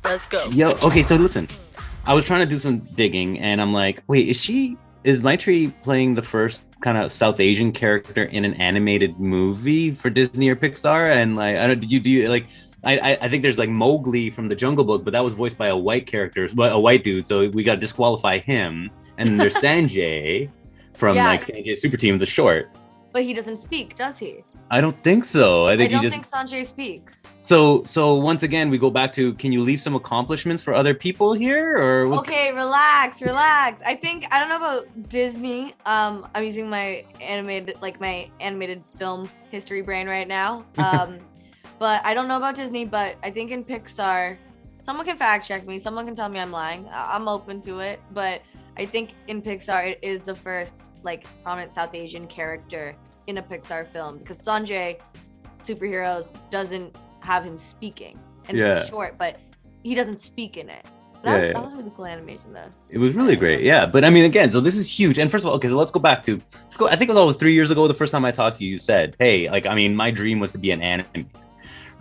Let's go. Yo, okay, so listen. I was trying to do some digging and I'm like, wait, is Maitri playing the first kind of South Asian character in an animated movie for Disney or Pixar? And like, I don't, do you like, I think there's like Mowgli from the Jungle Book, but that was voiced by a white character, but a white dude, so we got to disqualify him. And then there's Sanjay from Yeah. like Sanjay Super Team, the short. But he doesn't speak, does he? I don't think so. I I think don't he just think Sanjay speaks. so once again we go back to, can you leave some accomplishments for other people here, or was Okay, relax. I think I don't know about Disney. I'm using my animated film history brain right now. But I don't know about Disney, but I think in Pixar, someone can fact check me. Someone can tell me I'm lying. I'm open to it. But I think in Pixar, it is the first like prominent South Asian character in a Pixar film, because Sanjay Superheroes doesn't have him speaking, and it's short, but he doesn't speak in it. That was really cool animation though. It was really great, yeah. But I mean, again, so this is huge. And first of all, okay, so let's go. I think it was always 3 years ago. The first time I talked to you, you said, "Hey, like, I mean, my dream was to be an animator."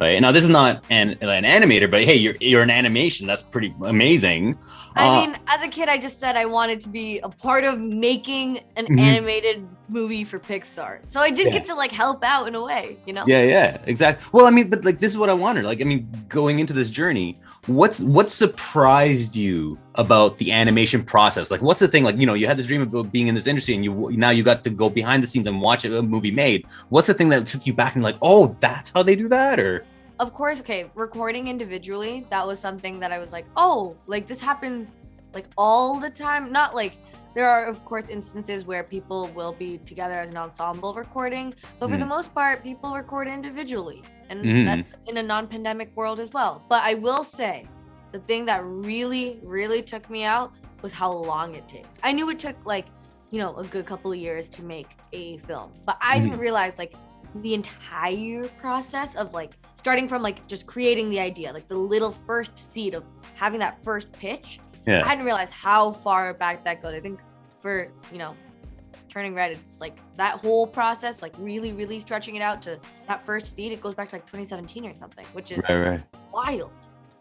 Right now, this is not an animator, but hey, you're an animation. That's pretty amazing. I mean, as a kid, I just said I wanted to be a part of making an animated movie for Pixar. So I did get to like help out in a way, you know? Yeah, exactly. Well, I mean, but like, this is what I wondered. Like, I mean, going into this journey, what surprised you about the animation process? Like, what's the thing? Like, you know, you had this dream about being in this industry, and you got to go behind the scenes and watch a movie made. What's the thing that took you back and like, oh, that's how they do that? Or of course, okay, recording individually, that was something that I was like, oh, like this happens like all the time. Not like, there are of course instances where people will be together as an ensemble recording, but for the most part, people record individually. And that's in a non-pandemic world as well. But I will say, the thing that really, really took me out was how long it takes. I knew it took like, you know, a good couple of years to make a film, but I didn't realize like the entire process of like starting from like just creating the idea, like the little first seed of having that first pitch. I hadn't realized how far back that goes. I think for, you know, Turning Red, it's like that whole process, like really, really stretching it out to that first seed. It goes back to like 2017 or something, which is wild.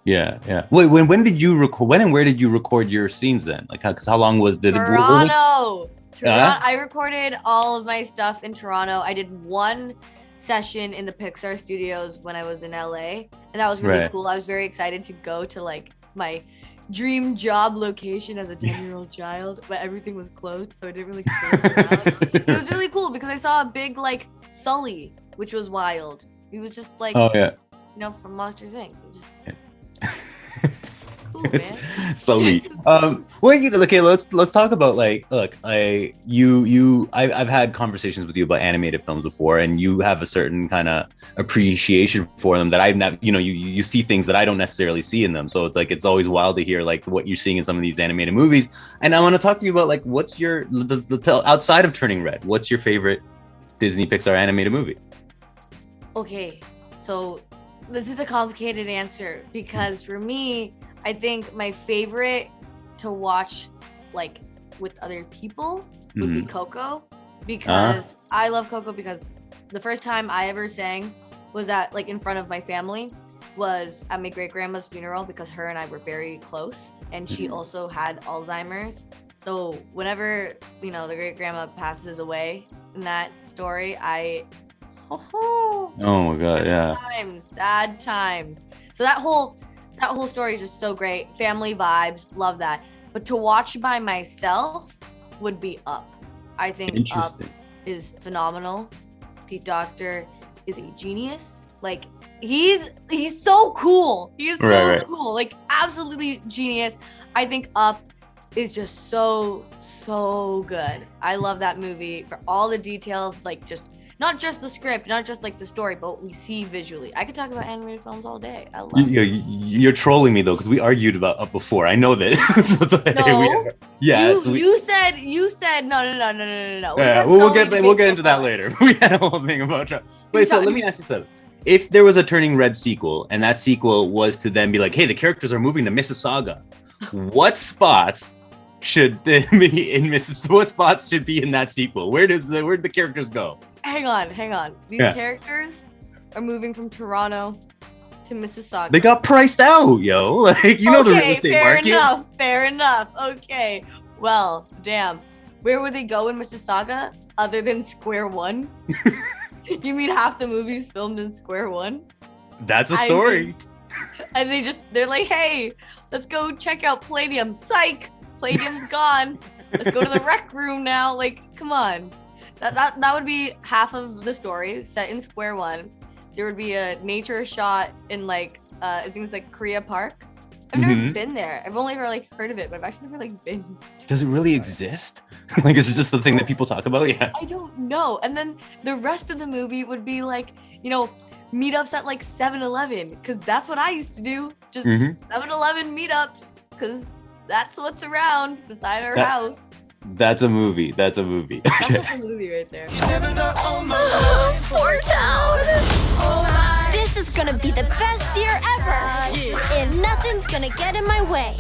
Yeah. Wait, when did you record? When and where did you record your scenes then? Like, how long was the Toronto? I recorded all of my stuff in Toronto. I did one session in the Pixar studios when I was in LA, and that was really cool. I was very excited to go to like my dream job location as a 10-year-old child, but everything was closed, so I didn't really get it was really cool because I saw a big like Sully, which was wild. He was just like, you know, from Monsters Inc. Just cool, man. Sully. Well, you know, okay, let's talk about like, look, I've had conversations with you about animated films before, and you have a certain kind of appreciation for them that I've not, you know, you see things that I don't necessarily see in them. So it's like, it's always wild to hear like what you're seeing in some of these animated movies. And I want to talk to you about like, what's your, outside of Turning Red, what's your favorite Disney Pixar animated movie? Okay, so this is a complicated answer because for me, I think my favorite to watch like with other people would be Coco, because I love Coco because the first time I ever sang was at like in front of my family, was at my great grandma's funeral, because her and I were very close, and she also had Alzheimer's. So whenever, you know, the great grandma passes away in that story, oh my god, sad times. So that whole story is just so great. Family vibes, love that. But to watch by myself would be Up. I think Up is phenomenal. Pete Docter is a genius. Like he's so cool. He is so cool. Like absolutely genius. I think Up is just so good. I love that movie for all the details, like just not just the script, not just like the story, but what we see visually. I could talk about animated films all day. I love it. You're trolling me though, because we argued about Up before. I know that. You said no. Yeah, we'll get into that later. We had a whole thing about Wait, so let me ask you something. If there was a Turning Red sequel, and that sequel was to then be like, hey, the characters are moving to Mississauga, what spots should be in what spots should be in that sequel? Where did the characters go? Hang on. These characters are moving from Toronto to Mississauga. They got priced out, yo. Like, you know the real estate market. Fair enough. Okay. Well, damn. Where would they go in Mississauga other than Square One? You mean half the movies filmed in Square One? That's a story. And they're like, hey, let's go check out Palladium. Psych! Palladium's gone. Let's go to the rec room now. Like, come on. That would be half of the story set in Square One. There would be a nature shot in like I think it's like Korea Park. I've never been there. I've only heard of it, but I've actually never like been. Does it really exist? Like, is it just the thing that people talk about? Yeah. I don't know. And then the rest of the movie would be like, you know, meetups at like 7-Eleven, because that's what I used to do. Just 7-Eleven meetups, because that's what's around beside our house. That's a movie. That's a movie. That's like a movie right there. Poor town. This is gonna be the best year ever. And nothing's gonna get in my way.